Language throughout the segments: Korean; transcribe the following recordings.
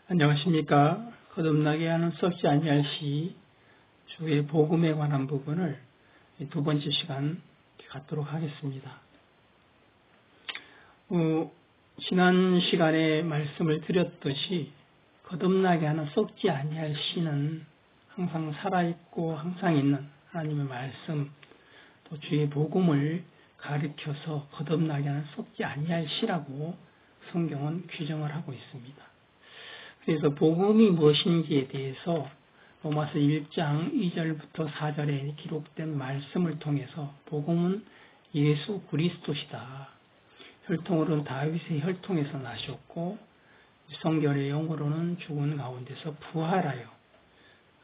안녕하십니까. 거듭나게 하는 썩지 아니할 시 주의 복음에 관한 부분을 두 번째 시간 갖도록 하겠습니다. 지난 시간에 말씀을 드렸듯이 거듭나게 하는 썩지 아니할 시는 항상 살아있고 항상 있는 하나님의 말씀, 또 주의 복음을 가르쳐서 거듭나게 하는 썩지 아니할 시라고 성경은 규정을 하고 있습니다. 그래서 복음이 무엇인지에 대해서 로마서 1장 2절부터 4절에 기록된 말씀을 통해서 복음은 예수 그리스도시다. 혈통으로는 다윗의 혈통에서 나셨고 성결의 영으로는 죽은 가운데서 부활하여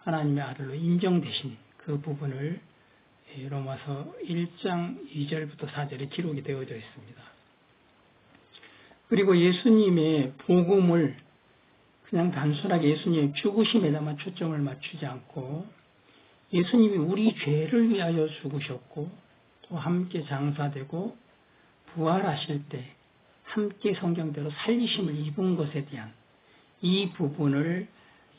하나님의 아들로 인정되신 그 부분을 로마서 1장 2절부터 4절에 기록이 되어져 있습니다. 그리고 예수님의 복음을 그냥 단순하게 예수님의 죽으심에다만 초점을 맞추지 않고 예수님이 우리 죄를 위하여 죽으셨고 또 함께 장사되고 부활하실 때 함께 성경대로 살리심을 입은 것에 대한 이 부분을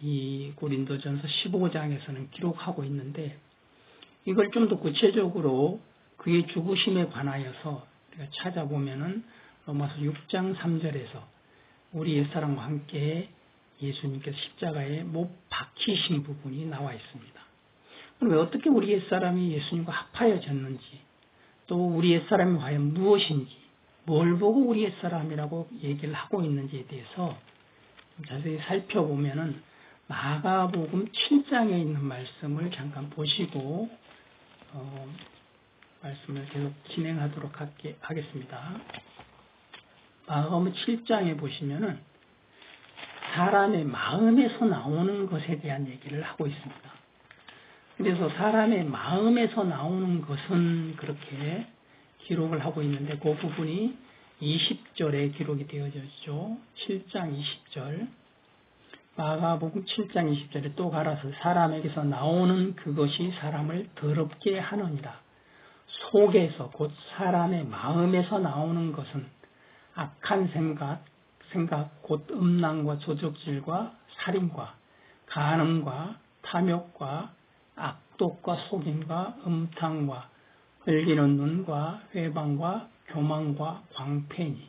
이 고린도전서 15장에서는 기록하고 있는데 이걸 좀 더 구체적으로 그의 죽으심에 관하여서 우리가 찾아보면은 로마서 6장 3절에서 우리 옛사람과 함께 예수님께서 십자가에 못 박히신 부분이 나와 있습니다. 그럼 어떻게 우리 옛사람이 예수님과 합하여졌는지 또 우리 옛사람이 과연 무엇인지 뭘 보고 우리 옛사람이라고 얘기를 하고 있는지에 대해서 좀 자세히 살펴보면은 마가복음 7장에 있는 말씀을 잠깐 보시고 말씀을 계속 진행하도록 하겠습니다. 마가복음 7장에 보시면은 사람의 마음에서 나오는 것에 대한 얘기를 하고 있습니다. 그래서 사람의 마음에서 나오는 것은 그렇게 기록을 하고 있는데 그 부분이 20절에 기록이 되어져 있죠. 7장 20절. 마가복음 7장 20절에 또 갈아서 사람에게서 나오는 그것이 사람을 더럽게 하느니라. 속에서 곧 사람의 마음에서 나오는 것은 악한 생각 곧 음란과 조적질과 살인과 간음과 탐욕과 악독과 속임과 음탕과 흘리는 눈과 회방과 교만과 광패니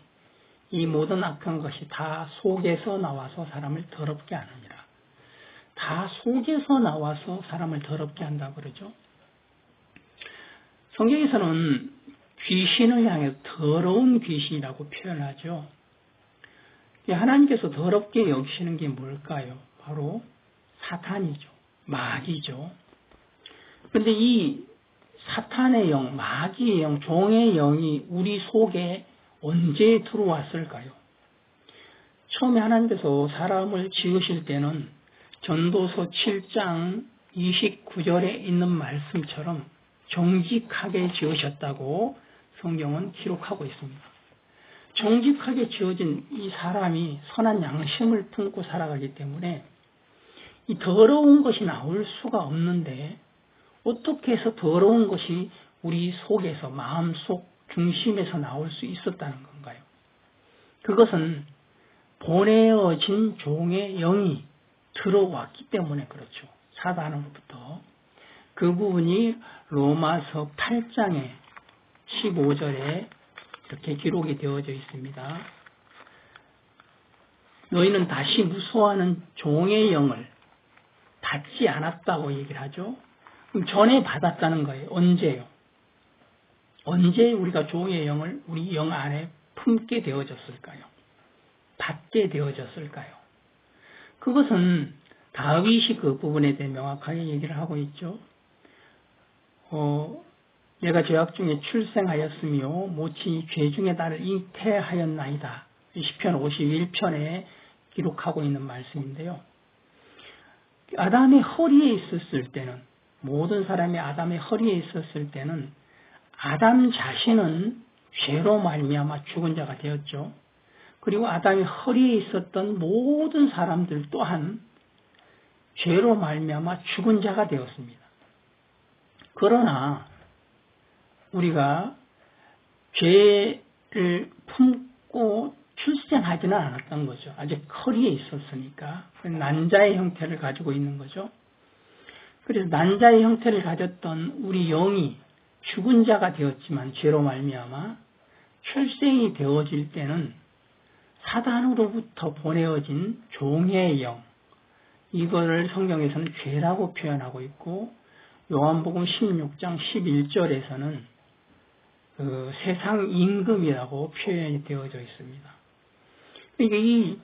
이 모든 악한 것이 다 속에서 나와서 사람을 더럽게 하느니라. 다 속에서 나와서 사람을 더럽게 한다고 그러죠. 성경에서는 귀신을 향해 더러운 귀신이라고 표현하죠. 하나님께서 더럽게 여기시는 게 뭘까요? 바로 사탄이죠. 마귀죠. 그런데 이 사탄의 영, 마귀의 영, 종의 영이 우리 속에 언제 들어왔을까요? 처음에 하나님께서 사람을 지으실 때는 전도서 7장 29절에 있는 말씀처럼 정직하게 지으셨다고 성경은 기록하고 있습니다. 정직하게 지어진 이 사람이 선한 양심을 품고 살아가기 때문에 이 더러운 것이 나올 수가 없는데 어떻게 해서 더러운 것이 우리 속에서 마음속 중심에서 나올 수 있었다는 건가요? 그것은 보내어진 종의 영이 들어왔기 때문에 그렇죠. 사단으로부터. 그 부분이 로마서 8장의 15절에 이렇게 기록이 되어져 있습니다. 너희는 다시 무서워하는 종의 영을 받지 않았다고 얘기를 하죠. 그럼 전에 받았다는 거예요. 언제요? 언제 우리가 종의 영을 우리 영 안에 품게 되어졌을까요? 받게 되어졌을까요? 그것은 다윗이 그 부분에 대해 명확하게 얘기를 하고 있죠. 내가 죄악 중에 출생하였으며 모친이 죄 중에 나를 잉태하였나이다. 시편 51편에 기록하고 있는 말씀인데요. 아담의 허리에 있었을 때는 모든 사람이 아담의 허리에 있었을 때는 아담 자신은 죄로 말미암아 죽은 자가 되었죠. 그리고 아담의 허리에 있었던 모든 사람들 또한 죄로 말미암아 죽은 자가 되었습니다. 그러나 우리가 죄를 품고 출생하지는 않았던 거죠. 아직 커리에 있었으니까. 난자의 형태를 가지고 있는 거죠. 그래서 난자의 형태를 가졌던 우리 영이 죽은 자가 되었지만 죄로 말미암아 출생이 되어질 때는 사단으로부터 보내어진 종의 영, 이거를 성경에서는 죄라고 표현하고 있고, 요한복음 16장 11절에서는 세상 임금이라고 표현이 되어져 있습니다. 그러니까 이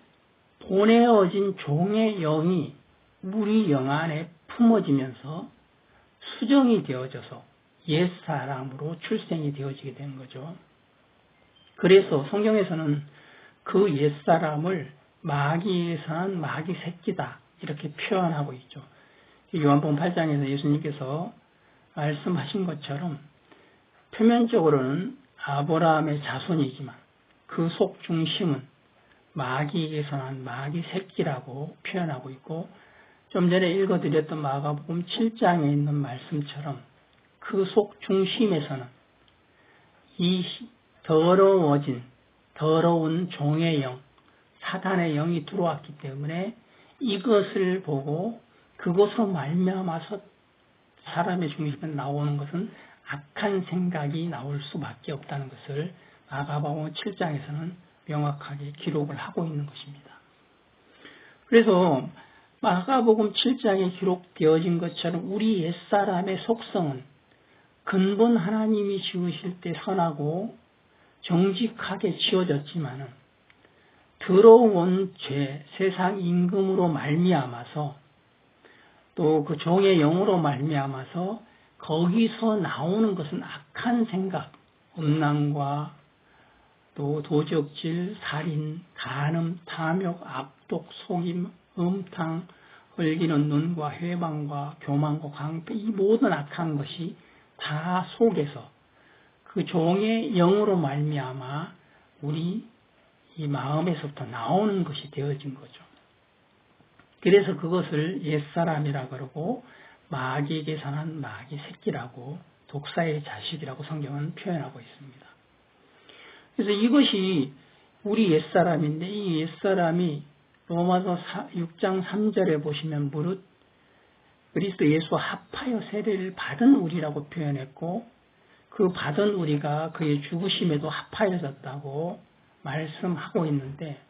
보내어진 종의 영이 우리 영 안에 품어지면서 수정이 되어져서 옛사람으로 출생이 되어지게 된 거죠. 그래서 성경에서는 그 옛사람을 마귀에서 난 마귀 새끼다 이렇게 표현하고 있죠. 요한복음 8장에서 예수님께서 말씀하신 것처럼 표면적으로는 아브라함의 자손이지만 그 속 중심은 마귀에서 난 마귀 새끼라고 표현하고 있고, 좀 전에 읽어드렸던 마가복음 7장에 있는 말씀처럼 그 속 중심에서는 이 더러운 종의 영, 사단의 영이 들어왔기 때문에 이것을 보고 그것으로 말미암아서 사람의 중심에 나오는 것은 악한 생각이 나올 수밖에 없다는 것을 마가복음 7장에서는 명확하게 기록을 하고 있는 것입니다. 그래서 마가복음 7장에 기록되어진 것처럼 우리 옛사람의 속성은 근본 하나님이 지으실 때 선하고 정직하게 지어졌지만은 더러운 죄, 세상 임금으로 말미암아서 또 그 종의 영으로 말미암아서 거기서 나오는 것은 악한 생각, 음란과 또 도적질, 살인, 간음, 탐욕, 압독, 속임, 음탕, 흘기는 눈과 회방과 교만과 강패, 이 모든 악한 것이 다 속에서 그 종의 영으로 말미암아 우리 이 마음에서부터 나오는 것이 되어진 거죠. 그래서 그것을 옛사람이라 그러고 마귀에게서 난 마귀 새끼라고, 독사의 자식이라고 성경은 표현하고 있습니다. 그래서 이것이 우리 옛사람인데, 이 옛사람이 로마서 6장 3절에 보시면 무릇 그리스도 예수와 합하여 세례를 받은 우리라고 표현했고, 그 받은 우리가 그의 죽으심에도 합하여졌다고 말씀하고 있는데,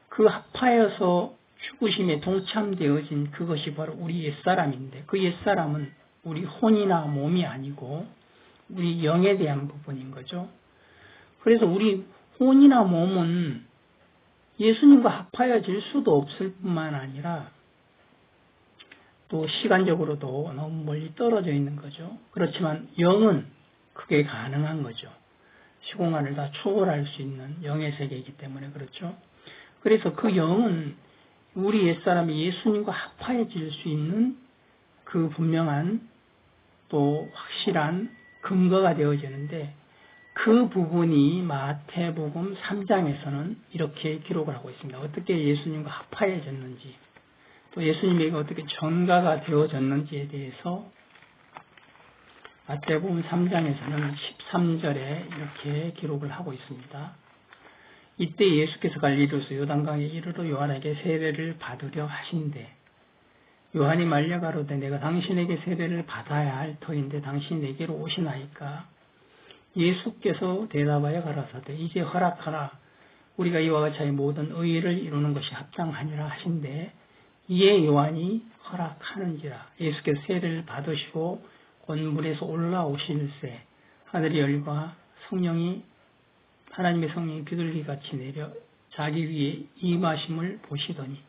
그 합하여서 죽으심에 동참되어진 그것이 바로 우리 옛사람인데, 그 옛사람은 우리 혼이나 몸이 아니고 우리 영에 대한 부분인 거죠. 그래서 우리 혼이나 몸은 예수님과 합하여질 수도 없을 뿐만 아니라 또 시간적으로도 너무 멀리 떨어져 있는 거죠. 그렇지만 영은 그게 가능한 거죠. 시공간을 다 초월할 수 있는 영의 세계이기 때문에 그렇죠. 그래서 그 영은 우리 옛사람이 예수님과 합하여질 수 있는 그 분명한 또 확실한 근거가 되어지는데, 그 부분이 마태복음 3장에서는 이렇게 기록을 하고 있습니다. 어떻게 예수님과 합하여졌는지, 또 예수님에게 어떻게 전가가 되어졌는지에 대해서 마태복음 3장에서는 13절에 이렇게 기록을 하고 있습니다. 이때 예수께서 갈릴리로서 요단강에 이르러 요한에게 세례를 받으려 하신대, 요한이 말려 가로되 내가 당신에게 세례를 받아야 할 터인데 당신이 내게로 오시나이까? 예수께서 대답하여 가라사대 이제 허락하라. 우리가 이와 같이 모든 의의를 이루는 것이 합당하니라 하신대, 이에 요한이 허락하는지라. 예수께서 세례를 받으시고 곧 물에서 올라오실새 하늘이 열과 하나님의 성령이 비둘기같이 내려 자기 위에 임하심을 보시더니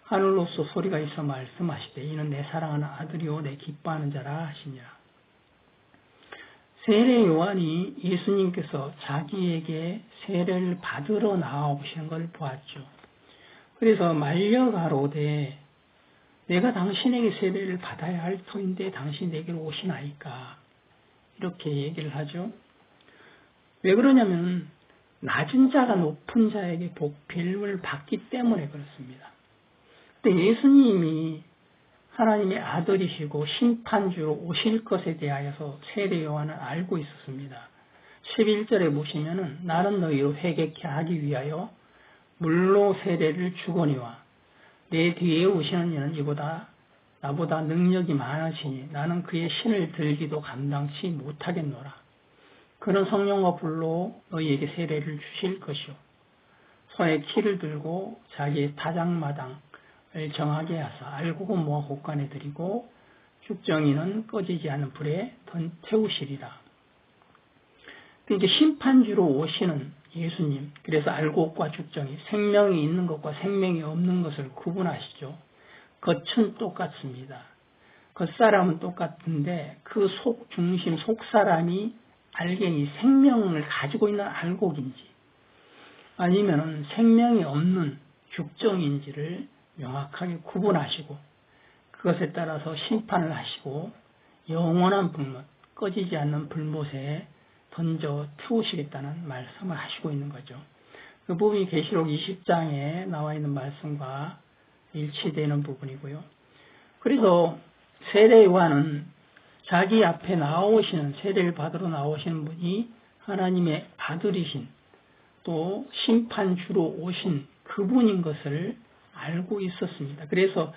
하늘로서 소리가 있어 말씀하시되 이는 내 사랑하는 아들이요 내 기뻐하는 자라 하시니라. 세례 요한이 예수님께서 자기에게 세례를 받으러 나오시는 걸 보았죠. 그래서 말려 가로되 내가 당신에게 세례를 받아야 할 터인데 당신이 내게로 오시나이까? 이렇게 얘기를 하죠. 왜 그러냐면 낮은 자가 높은 자에게 복빌을 받기 때문에 그렇습니다. 근데 예수님이 하나님의 아들이시고 심판주로 오실 것에 대하여서 세례 요한은 알고 있었습니다. 11절에 보시면은 나는 너희로 회개케 하기 위하여 물로 세례를 주거니와 내 뒤에 오시는 이는 이보다 나보다 능력이 많으시니 나는 그의 신을 들기도 감당치 못하겠노라. 그는 성령과 불로 너희에게 세례를 주실 것이요 손에 키를 들고 자기의 타작마당을 정하게 하사 알곡은 모아 곳간에 들이고 죽정이는 꺼지지 않는 불에 태우시리라. 이제 심판주로 오시는 예수님, 그래서 알곡과 죽정이 생명이 있는 것과 생명이 없는 것을 구분하시죠. 겉은 똑같습니다. 겉사람은 똑같은데 그 속 중심, 속사람이 알갱이 생명을 가지고 있는 알곡인지 아니면 생명이 없는 죽정인지를 명확하게 구분하시고 그것에 따라서 심판을 하시고 영원한 불못, 꺼지지 않는 불못에 던져 태우시겠다는 말씀을 하시고 있는 거죠. 그 부분이 계시록 20장에 나와 있는 말씀과 일치되는 부분이고요. 그래서 세례 요한은 자기 앞에 나오시는 세례를 받으러 나오시는 분이 하나님의 아들이신 또 심판주로 오신 그분인 것을 알고 있었습니다. 그래서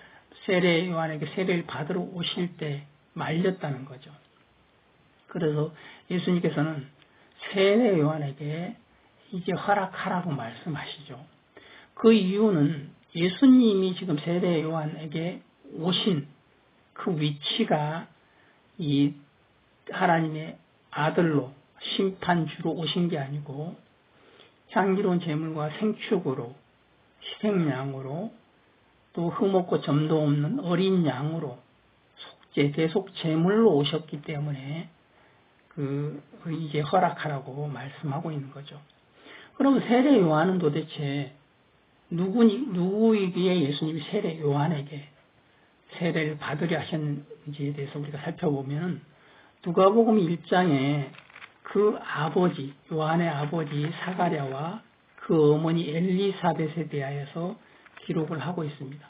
세례 요한에게 세례를 받으러 오실 때 말렸다는 거죠. 그래서 예수님께서는 세례 요한에게 이제 허락하라고 말씀하시죠. 그 이유는 예수님이 지금 세례 요한에게 오신 그 위치가 이 하나님의 아들로 심판주로 오신 게 아니고 향기로운 제물과 생축으로 희생양으로 또 흠없고 점도 없는 어린 양으로 대속 제물로 오셨기 때문에 이제 허락하라고 말씀하고 있는 거죠. 그럼 세례 요한은 도대체 누구이기에 예수님이 세례 요한에게 세례를 받으려 하셨는지에 대해서 우리가 살펴보면 누가복음 1장에 그 아버지, 요한의 아버지 사가랴와 그 어머니 엘리사벳에 대하여서 기록을 하고 있습니다.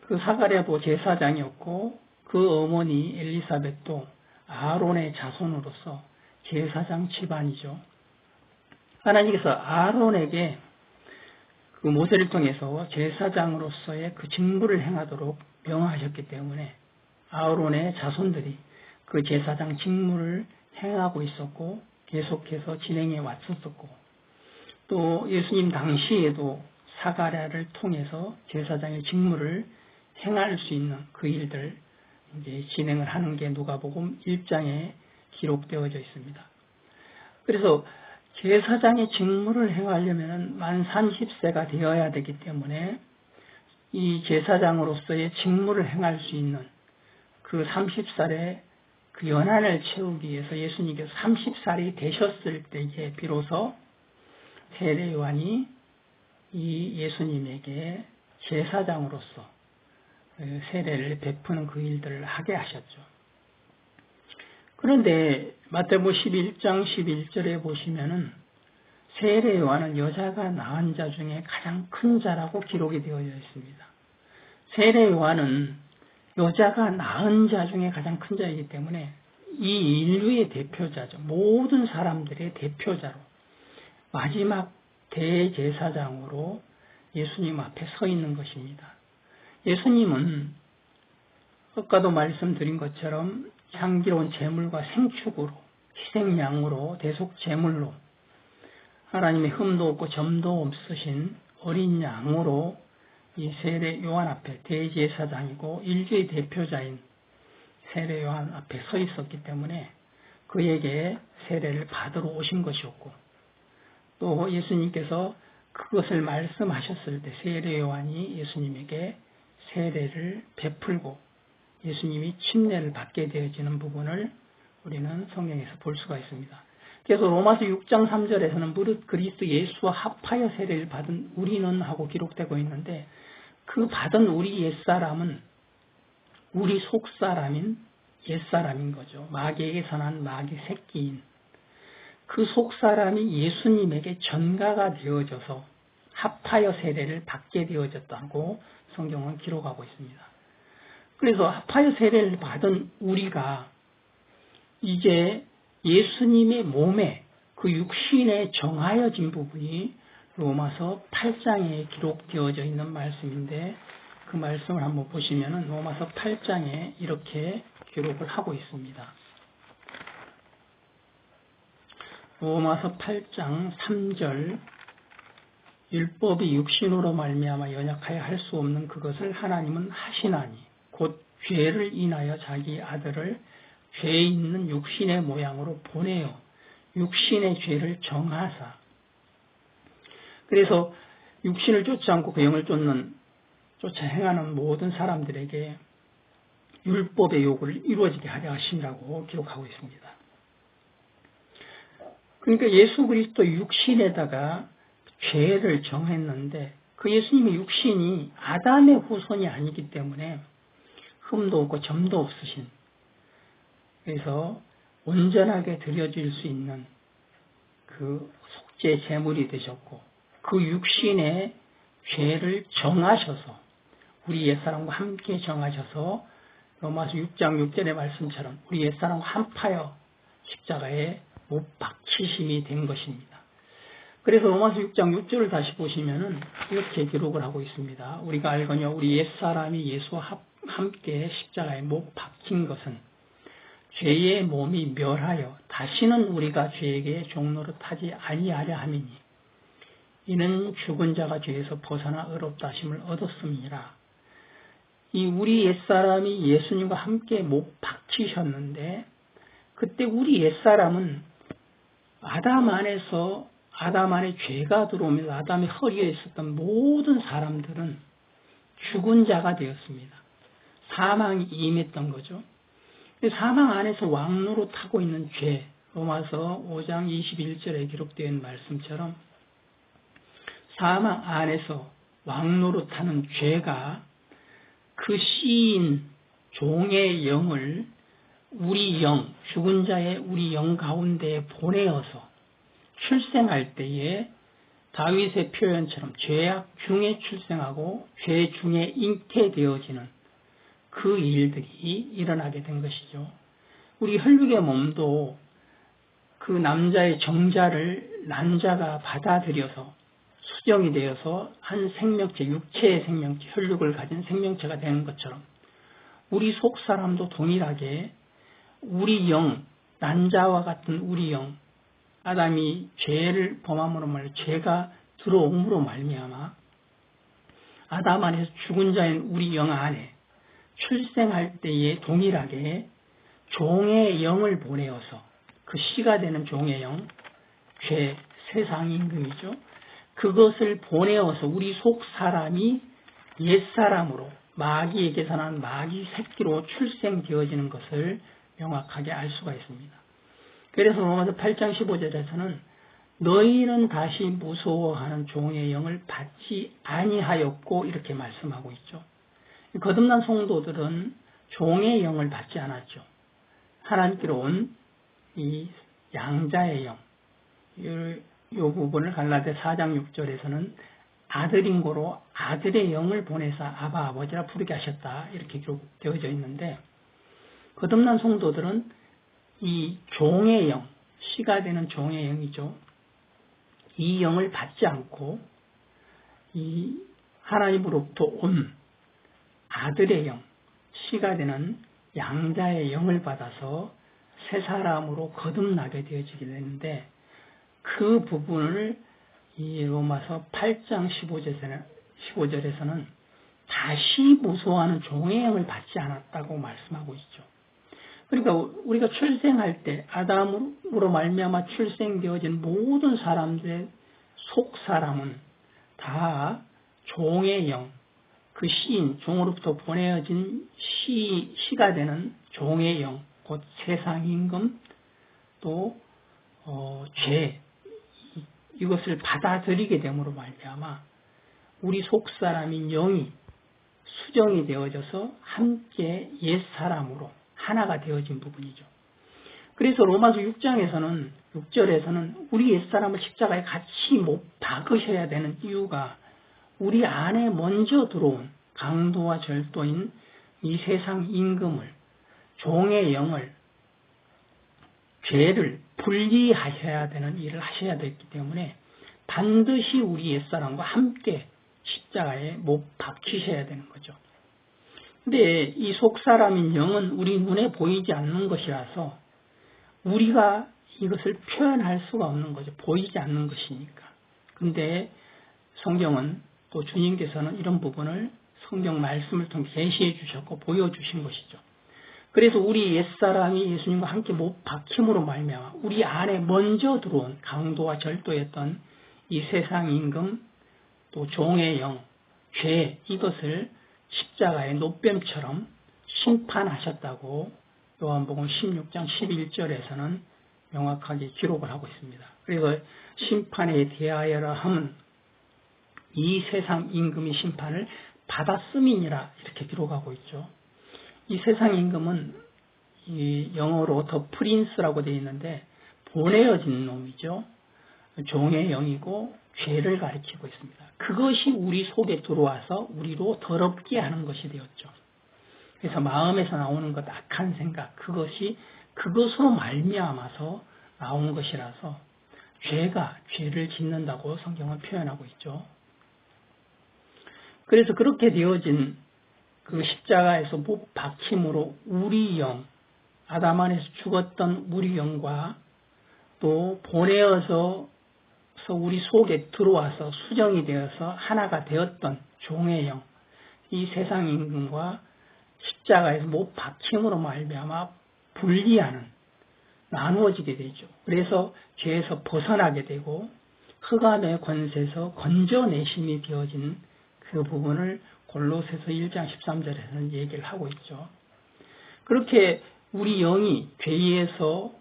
그 사가랴도 제사장이었고 그 어머니 엘리사벳도 아론의 자손으로서 제사장 집안이죠. 하나님께서 아론에게 그 모세를 통해서 제사장으로서의 그 직무를 행하도록 명하셨기 때문에 아론의 자손들이 그 제사장 직무를 행하고 있었고 계속해서 진행해 왔었고 또 예수님 당시에도 사가랴를 통해서 제사장의 직무를 행할 수 있는 그 일들 이제 진행을 하는 게 누가복음 1장에 기록되어져 있습니다. 그래서 제사장의 직무를 행하려면 만 30세가 되어야 되기 때문에 이 제사장으로서의 직무를 행할 수 있는 그 30살의 그 연한을 채우기 위해서 예수님께서 30살이 되셨을 때에 비로소 세례 요한이 이 예수님에게 제사장으로서 세례를 베푸는 그 일들을 하게 하셨죠. 그런데 마태복음 11장 11절에 보시면은 세례 요한은 여자가 낳은 자 중에 가장 큰 자라고 기록이 되어 있습니다. 세례 요한은 여자가 낳은 자 중에 가장 큰 자이기 때문에 이 인류의 대표자죠. 모든 사람들의 대표자로 마지막 대제사장으로 예수님 앞에 서 있는 것입니다. 예수님은 아까도 말씀드린 것처럼 향기로운 제물과 생축으로 희생양으로 대속 제물로 하나님의 흠도 없고 점도 없으신 어린 양으로 이 세례 요한 앞에 대제사장이고 인류의 대표자인 세례 요한 앞에 서 있었기 때문에 그에게 세례를 받으러 오신 것이었고 또 예수님께서 그것을 말씀하셨을 때 세례 요한이 예수님에게 세례를 베풀고 예수님이 침례를 받게 되어지는 부분을 우리는 성경에서 볼 수가 있습니다. 그래서 로마서 6장 3절에서는 무릇 그리스도 예수와 합하여 세례를 받은 우리는 하고 기록되고 있는데 그 받은 우리 옛사람은 우리 속사람인 옛사람인 거죠. 마귀에게서 난 마귀 새끼인 그 속사람이 예수님에게 전가가 되어져서 합하여 세례를 받게 되어졌다고 성경은 기록하고 있습니다. 그래서 합하여 세례를 받은 우리가 이제 예수님의 몸에 그 육신에 정하여진 부분이 로마서 8장에 기록되어져 있는 말씀인데 그 말씀을 한번 보시면은 로마서 8장에 이렇게 기록을 하고 있습니다. 로마서 8장 3절 율법이 육신으로 말미암아 연약하여 할 수 없는 그것을 하나님은 하시나니 곧 죄를 인하여 자기 아들을 죄 있는 육신의 모양으로 보내어 육신의 죄를 정하사. 그래서 육신을 쫓지 않고 그 영을 쫓아 행하는 모든 사람들에게 율법의 요구를 이루어지게 하려 하신다고 기록하고 있습니다. 그러니까 예수 그리스도 육신에다가 죄를 정했는데 그 예수님의 육신이 아담의 후손이 아니기 때문에 흠도 없고 점도 없으신, 그래서 온전하게 드려질 수 있는 그 속죄 제물이 되셨고 그 육신의 죄를 정하셔서 우리 옛사람과 함께 정하셔서 로마서 6장 6절의 말씀처럼 우리 옛사람과 한파여 십자가에 못 박히심이 된 것입니다. 그래서 로마서 6장 6절을 다시 보시면은 이렇게 기록을 하고 있습니다. 우리가 알거니와 우리 옛사람이 예수와 함께 십자가에 못 박힌 것은 죄의 몸이 멸하여 다시는 우리가 죄에게 종노릇하지 아니하려 함이니 이는 죽은 자가 죄에서 벗어나 의롭다 하심을 얻었음이니라. 이 우리 옛사람이 예수님과 함께 못 박히셨는데 그때 우리 옛사람은 아담 안에 죄가 들어오면서 아담의 허리에 있었던 모든 사람들은 죽은 자가 되었습니다. 사망이 임했던 거죠. 사망 안에서 왕노릇하고 있는 죄, 로마서 5장 21절에 기록되어 있는 말씀처럼 사망 안에서 왕노릇하는 죄가 그 씨인 종의 영을 우리 영, 죽은 자의 우리 영 가운데에 보내어서 출생할 때에 다윗의 표현처럼 죄악 중에 출생하고 죄 중에 잉태되어지는 그 일들이 일어나게 된 것이죠. 우리 혈육의 몸도 그 남자의 정자를 난자가 받아들여서 수정이 되어서 한 생명체, 육체의 생명체, 혈육을 가진 생명체가 되는 것처럼 우리 속 사람도 동일하게 우리 영, 난자와 같은 우리 영, 아담이 죄를 범함으로 말해 죄가 들어옴으로 말미암아 아담 안에서 죽은 자인 우리 영 안에 출생할 때에 동일하게 종의 영을 보내어서 그 씨가 되는 종의 영, 죄, 세상 임금이죠. 그것을 보내어서 우리 속 사람이 옛사람으로 마귀에게서 난 마귀 새끼로 출생되어지는 것을 명확하게 알 수가 있습니다. 그래서 로마서 8장 15절에서는 너희는 다시 무서워하는 종의 영을 받지 아니하였고 이렇게 말씀하고 있죠. 거듭난 성도들은 종의 영을 받지 않았죠. 하나님께로 온 이 양자의 영, 이 부분을 갈라디아 4장 6절에서는 아들인 고로 아들의 영을 보내사 아바 아버지라 부르게 하셨다 이렇게 기록되어져 있는데 거듭난 성도들은 이 종의 영, 씨가 되는 종의 영이죠. 이 영을 받지 않고 이 하나님으로부터 온 아들의 영, 씨가 되는 양자의 영을 받아서 새 사람으로 거듭나게 되어지게 되는데 그 부분을 이 로마서 8장 15절에서는 다시 무서워하는 종의 영을 받지 않았다고 말씀하고 있죠. 그러니까 우리가 출생할 때 아담으로 말미암아 출생되어진 모든 사람들의 속 사람은 다 종의 영, 그 시인, 종으로부터 보내어진 시가 되는 종의 영, 곧 세상 임금, 또 죄, 이것을 받아들이게 됨으로 말미암아 우리 속 사람인 영이 수정이 되어져서 함께 옛 사람으로 하나가 되어진 부분이죠. 그래서 로마서 6장에서는 6절에서는 우리 옛 사람을 십자가에 같이 못 박으셔야 되는 이유가 우리 안에 먼저 들어온 강도와 절도인 이 세상 임금을, 종의 영을 죄를 분리하셔야 되는 일을 하셔야 됐기 때문에 반드시 우리 옛사람과 함께 십자가에 못 박히셔야 되는 거죠. 근데 이 속사람인 영은 우리 눈에 보이지 않는 것이라서 우리가 이것을 표현할 수가 없는 거죠. 보이지 않는 것이니까. 근데 성경은 또 주님께서는 이런 부분을 성경 말씀을 통해 계시해 주셨고 보여주신 것이죠. 그래서 우리 옛사람이 예수님과 함께 못 박힘으로 말미암아 우리 안에 먼저 들어온 강도와 절도였던 이 세상 임금 또 종의 영, 죄 이것을 십자가의 노뱀처럼 심판하셨다고 요한복음 16장 11절에서는 명확하게 기록을 하고 있습니다. 그래서 심판에 대하여라 함은 이 세상 임금의 심판을 받았음이니라 이렇게 기록하고 있죠. 이 세상 임금은 이 영어로 더 프린스라고 되어 있는데 보내어진 놈이죠. 종의 영이고 죄를 가리키고 있습니다. 그것이 우리 속에 들어와서 우리로 더럽게 하는 것이 되었죠. 그래서 마음에서 나오는 것 악한 생각 그것이 그것으로 말미암아서 나온 것이라서 죄가 죄를 짓는다고 성경은 표현하고 있죠. 그래서 그렇게 되어진 그 십자가에서 못 박힘으로 우리 영, 아담 안에서 죽었던 우리 영과 또 보내어서 우리 속에 들어와서 수정이 되어서 하나가 되었던 종의 영, 이 세상 임금과 십자가에서 못 박힘으로 말미암아 분리하는 나누어지게 되죠. 그래서 죄에서 벗어나게 되고 흑암의 권세에서 건져내심이 되어진 그 부분을 골로새서 1장 13절에서는 얘기를 하고 있죠. 그렇게 우리 영이 죄에서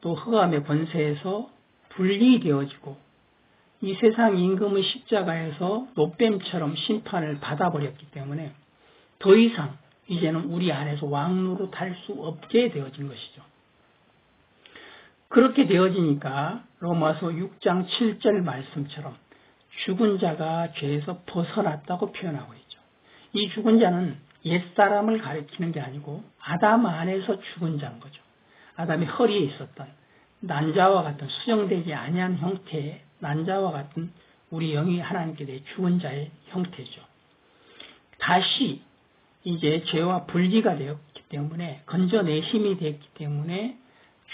또 흑암의 권세에서 분리되어지고 이 세상 임금의 십자가에서 노뱀처럼 심판을 받아버렸기 때문에 더 이상 이제는 우리 안에서 왕노릇 할 수 없게 되어진 것이죠. 그렇게 되어지니까 로마서 6장 7절 말씀처럼 죽은 자가 죄에서 벗어났다고 표현하고 있죠. 이 죽은 자는 옛사람을 가리키는 게 아니고 아담 안에서 죽은 자인 거죠. 아담이 허리에 있었던 난자와 같은 수정되지 아니한 형태의 난자와 같은 우리 영이 하나님께 대해 죽은 자의 형태죠. 다시 이제 죄와 분리가 되었기 때문에 건져내심이 되었기 때문에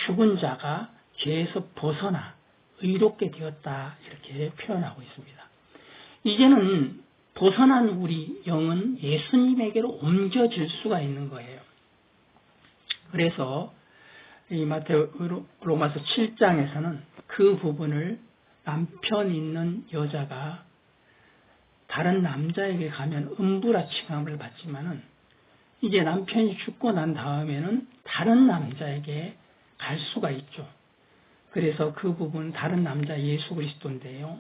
죽은 자가 죄에서 벗어나 의롭게 되었다 이렇게 표현하고 있습니다. 이제는 벗어난 우리 영은 예수님에게로 옮겨질 수가 있는 거예요. 그래서 이 로마서 7장에서는 그 부분을 남편 있는 여자가 다른 남자에게 가면 음부라칭함을 받지만은 이제 남편이 죽고 난 다음에는 다른 남자에게 갈 수가 있죠. 그래서 그 부분 다른 남자 예수 그리스도인데요.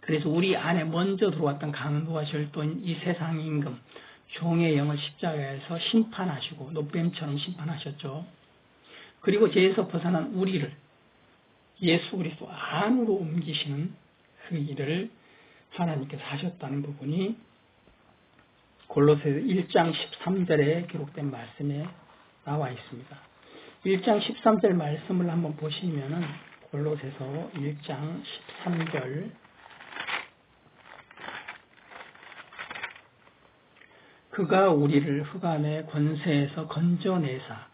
그래서 우리 안에 먼저 들어왔던 강도와 절도인 이 세상 임금 종의 영을 십자가에서 심판하시고 노뱀처럼 심판하셨죠. 그리고 죄에서 벗어난 우리를 예수 그리스도 안으로 옮기시는 그 일을 하나님께서 하셨다는 부분이 골로새서 1장 13절에 기록된 말씀에 나와 있습니다. 1장 13절 말씀을 한번 보시면은 골로새서 1장 13절 그가 우리를 흑암의 권세에서 건져내사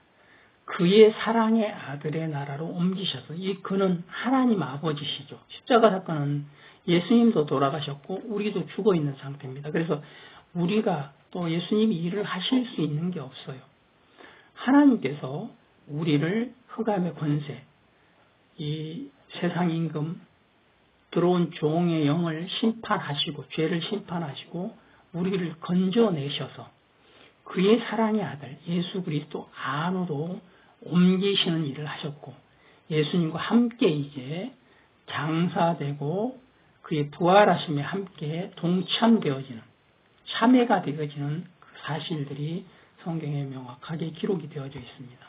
그의 사랑의 아들의 나라로 옮기셔서 이 그는 하나님 아버지시죠. 십자가 사건은 예수님도 돌아가셨고 우리도 죽어 있는 상태입니다. 그래서 우리가 또 예수님이 일을 하실 수 있는 게 없어요. 하나님께서 우리를 흑암의 권세, 이 세상 임금, 들어온 종의 영을 심판하시고 죄를 심판하시고 우리를 건져내셔서 그의 사랑의 아들 예수 그리스도 안으로 옮기시는 일을 하셨고 예수님과 함께 이제 장사되고 그의 부활하심에 함께 동참되어지는 참회가 되어지는 그 사실들이 성경에 명확하게 기록이 되어져 있습니다.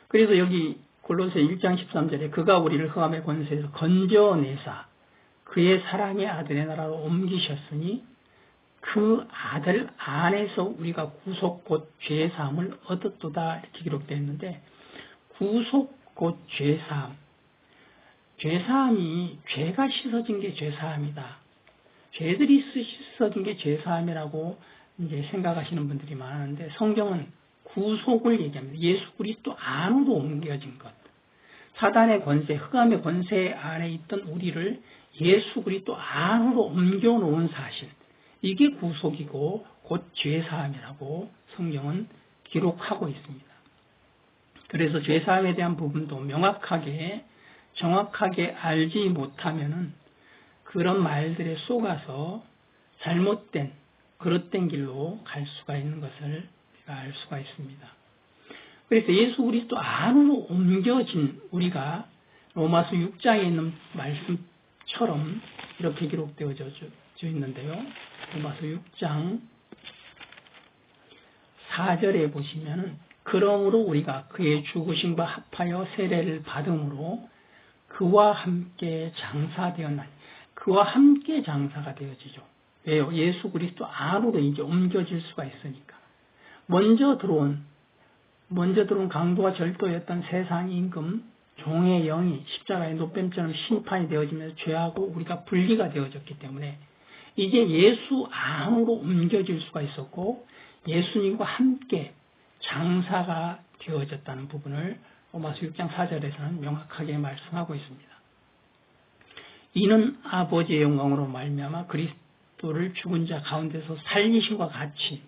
그래서 여기 골로새 1장 13절에 그가 우리를 흑암의 권세에서 건져내사 그의 사랑의 아들의 나라로 옮기셨으니 그 아들 안에서 우리가 구속 곧 죄사함을 얻었도다 이렇게 기록되어 있는데 구속 곧 죄사함. 죄사함이 죄가 씻어진 게 죄사함이다. 죄들이 씻어진 게 죄사함이라고 이제 생각하시는 분들이 많은데 성경은 구속을 얘기합니다. 예수 그리스도 안으로 옮겨진 것. 사단의 권세, 흑암의 권세 안에 있던 우리를 예수 그리스도 안으로 옮겨놓은 사실. 이게 구속이고 곧 죄사함이라고 성경은 기록하고 있습니다. 그래서 죄사함에 대한 부분도 명확하게 정확하게 알지 못하면은 그런 말들에 속아서 잘못된 그릇된 길로 갈 수가 있는 것을 우리가 알 수가 있습니다. 그래서 예수 그리스도 안으로 옮겨진 우리가 로마서 6장에 있는 말씀처럼 이렇게 기록되어져 있는데요. 로마서 6장 4절에 보시면은 그러므로 우리가 그의 죽으심과 합하여 세례를 받음으로 그와 함께 장사되었나니 그와 함께 장사가 되어지죠. 왜요? 예수 그리스도 안으로 이제 옮겨질 수가 있으니까. 먼저 들어온 강도와 절도였던 세상 임금 종의 영이 십자가의 노뱀처럼 심판이 되어지면서 죄하고 우리가 분리가 되어졌기 때문에 이제 예수 안으로 옮겨질 수가 있었고 예수님과 함께 장사가 되어졌다는 부분을 로마서 6장 4절에서는 명확하게 말씀하고 있습니다. 이는 아버지의 영광으로 말미암아 그리스도를 죽은 자 가운데서 살리심과 같이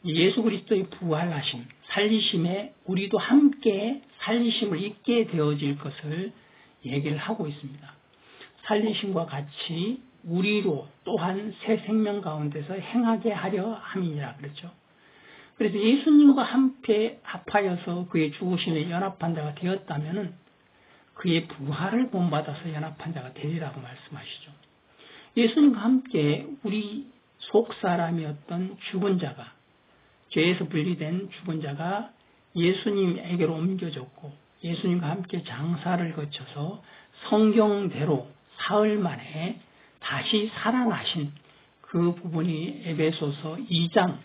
예수 그리스도의 부활하심, 살리심에 우리도 함께 살리심을 입게 되어질 것을 얘기를 하고 있습니다. 살리심과 같이 우리로 또한 새 생명 가운데서 행하게 하려 함이니라 그랬죠. 그래서 예수님과 함께 합하여서 그의 죽으심에 연합한 자가 되었다면은 그의 부활을 본받아서 연합한 자가 되리라고 말씀하시죠. 예수님과 함께 우리 속 사람이었던 죽은 자가 죄에서 분리된 죽은 자가 예수님에게로 옮겨졌고 예수님과 함께 장사를 거쳐서 성경대로 사흘 만에 다시 살아나신 그 부분이 에베소서 2장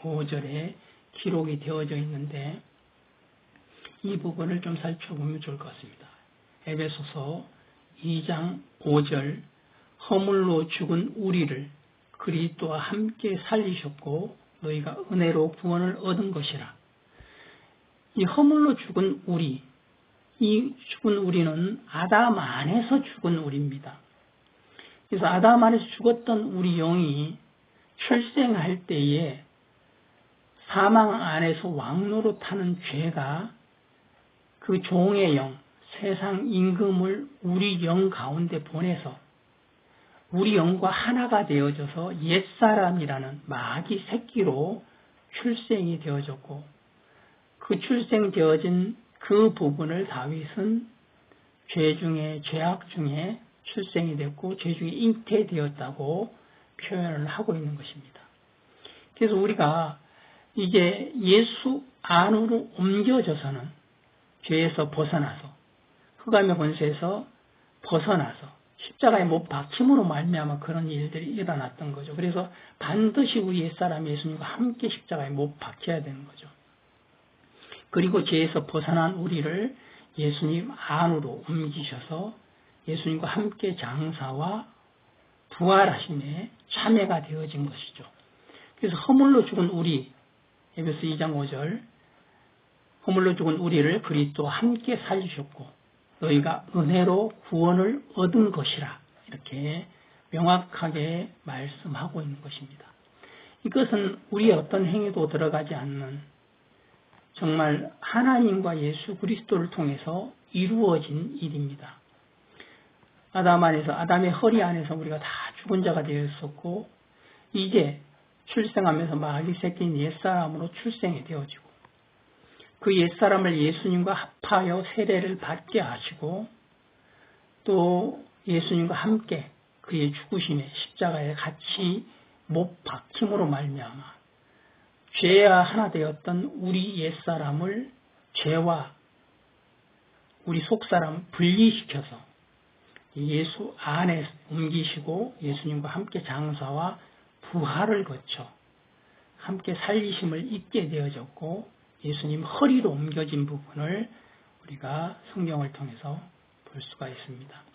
5절에 기록이 되어져 있는데 이 부분을 좀 살펴보면 좋을 것 같습니다. 에베소서 2장 5절 허물로 죽은 우리를 그리스도와 함께 살리셨고 너희가 은혜로 구원을 얻은 것이라. 이 허물로 죽은 우리, 이 죽은 우리는 아담 안에서 죽은 우리입니다. 그래서 아담 안에서 죽었던 우리 영이 출생할 때에 사망 안에서 왕노릇하는 죄가 그 종의 영, 세상 임금을 우리 영 가운데 보내서 우리 영과 하나가 되어져서 옛사람이라는 마귀 새끼로 출생이 되어졌고 그 출생되어진 그 부분을 다윗은 죄 중에 죄악 중에 출생이 됐고 죄 중에 잉태되었다고 표현을 하고 있는 것입니다. 그래서 우리가 이제 예수 안으로 옮겨져서는 죄에서 벗어나서 흑암의 권세에서 벗어나서 십자가에 못 박힘으로 말미암아 그런 일들이 일어났던 거죠. 그래서 반드시 우리 옛사람 예수님과 함께 십자가에 못 박혀야 되는 거죠. 그리고 죄에서 벗어난 우리를 예수님 안으로 옮기셔서 예수님과 함께 장사와 부활하심에 참여가 되어진 것이죠. 그래서 허물로 죽은 우리, 에베소 2장 5절 허물로 죽은 우리를 그리스도와 함께 살리셨고 너희가 은혜로 구원을 얻은 것이라 이렇게 명확하게 말씀하고 있는 것입니다. 이것은 우리의 어떤 행위도 들어가지 않는 정말 하나님과 예수 그리스도를 통해서 이루어진 일입니다. 아담 안에서 아담의 허리 안에서 우리가 다 죽은 자가 되었었고 이제 출생하면서 마귀 새끼인 옛사람으로 출생이 되어지고 그 옛사람을 예수님과 합하여 세례를 받게 하시고 또 예수님과 함께 그의 죽으심에 십자가에 같이 못 박힘으로 말미암아 죄와 하나 되었던 우리 옛사람을 죄와 우리 속사람을 분리시켜서 예수 안에 옮기시고 예수님과 함께 장사와 부활을 거쳐 함께 살리심을 입게 되어졌고 예수님 허리로 옮겨진 부분을 우리가 성경을 통해서 볼 수가 있습니다.